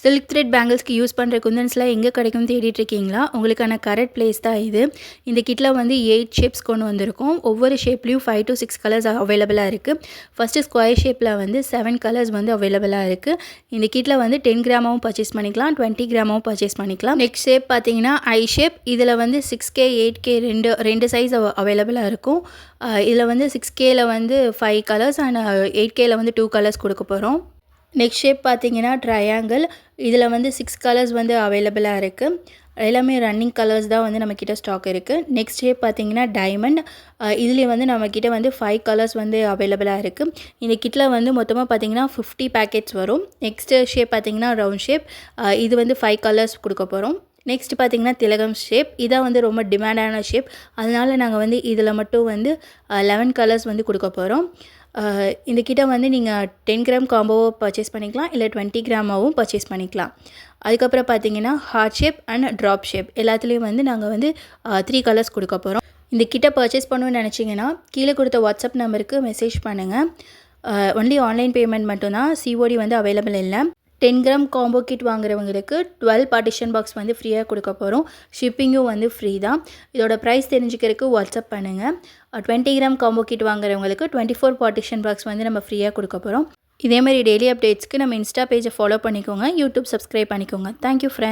Silk thread பேங்கிள்ஸ்க்கு use பண்ணுற குந்தன்ஸ்லாம் எங்கே கிடைக்கும்னு தேடிட்டு இருக்கீங்களா? உங்களுக்கான கரெக்ட் பிளேஸ் தான் இது. இந்த கிட்டில் வந்து 8 ஷேப்ஸ் கொண்டு வந்திருக்கோம். ஒவ்வொரு ஷேப்லேயும் 5 to 6 கலர்ஸ் அவைலபிளாக இருக்குது. ஃபஸ்ட்டு ஸ்கொயர் ஷேப்பில் வந்து 7 கலர்ஸ் வந்து அவைலபிளாக இருக்குது. இந்த கிட்டில் வந்து 10 கிராமாவும் பர்ச்சேஸ் பண்ணிக்கலாம், 20 கிராமாவும் பர்ச்சேஸ் பண்ணிக்கலாம். நெக்ஸ்ட் ஷேப் பார்த்தீங்கன்னா ஐ ஷேப். இதில் வந்து 6K 8K ரெண்டு சைஸ் அவைலபிளாக இருக்கும். இதில் வந்து 6Kல வந்து 5 கலர்ஸ் அண்ட் 8Kல வந்து 2 கலர்ஸ் கொடுக்க போகிறோம். நெக்ஸ்ட் ஷேப் பார்த்தீங்கன்னா ட்ரையாங்கிள். இதில் வந்து 6 கலர்ஸ் வந்து அவைலபிளாக இருக்குது. எல்லாமே ரன்னிங் கலர்ஸ் தான் வந்து நம்மக்கிட்ட ஸ்டாக் இருக்குது. நெக்ஸ்ட் ஷேப் பார்த்தீங்கன்னா டைமண்ட். இதுலேயே வந்து நம்மக்கிட்ட வந்து 5 கலர்ஸ் வந்து அவைலபிளாக இருக்குது. இந்த கிட்டில் வந்து மொத்தமாக பார்த்தீங்கன்னா 50 பேக்கெட்ஸ் வரும். நெக்ஸ்ட்டு ஷேப் பார்த்தீங்கன்னா ரவுண்ட் ஷேப். இது வந்து 5 கலர்ஸ் கொடுக்க போகிறோம். நெக்ஸ்ட் பார்த்திங்கன்னா திலகம் ஷேப். இதான் வந்து ரொம்ப டிமாண்டான ஷேப். அதனால நாங்கள் வந்து இதில் மட்டும் வந்து 11 கலர்ஸ் வந்து கொடுக்க போகிறோம். இந்த கிட்ட வந்து நீங்கள் 10 கிராம் காம்போவோ பர்ச்சேஸ் பண்ணிக்கலாம், இல்லை 20 கிராமாவும் பர்ச்சேஸ் பண்ணிக்கலாம். அதுக்கப்புறம் பார்த்தீங்கன்னா heart shape and drop shape எல்லாத்துலேயும் வந்து நாங்கள் வந்து 3 கலர்ஸ் கொடுக்க போகிறோம். இந்த கிட்ட பர்ச்சேஸ் பண்ணணும்னு நினச்சிங்கன்னா கீழே கொடுத்த வாட்ஸ்அப் நம்பருக்கு மெசேஜ் பண்ணுங்கள். ஒன்லி ஆன்லைன் பேமெண்ட் மட்டும்தான், சிஓடி வந்து அவைலபிள் இல்லை. 10 கிராம் காம்போ கிட் வாங்குறவங்களுக்கு 12 பார்ட்டிஷன் பாக்ஸ் வந்து ஃப்ரீயாக கொடுக்க போகிறோம். ஷிப்பிங்கும் வந்து ஃப்ரீ தான். இதோட ப்ரைஸ் தெரிஞ்சுக்கிறதுக்கு வாட்ஸ்அப் பண்ணுங்கள். 20 கிராம் காம்போ கிட் வாங்குறவங்களுக்கு 24 பார்ட்டிஷன் பாக்ஸ் வந்து நம்ம ஃப்ரீயாக கொடுக்க போகிறோம். இதேமாதிரி டெய்லி அப்டேட்ஸ்க்கு நம்ம இன்ஸ்டா பேஜை ஃபாலோ பண்ணிக்கோங்க, யூடியூப் சப்ஸ்கிரைப் பண்ணிக்கோங்க. Thank you friends.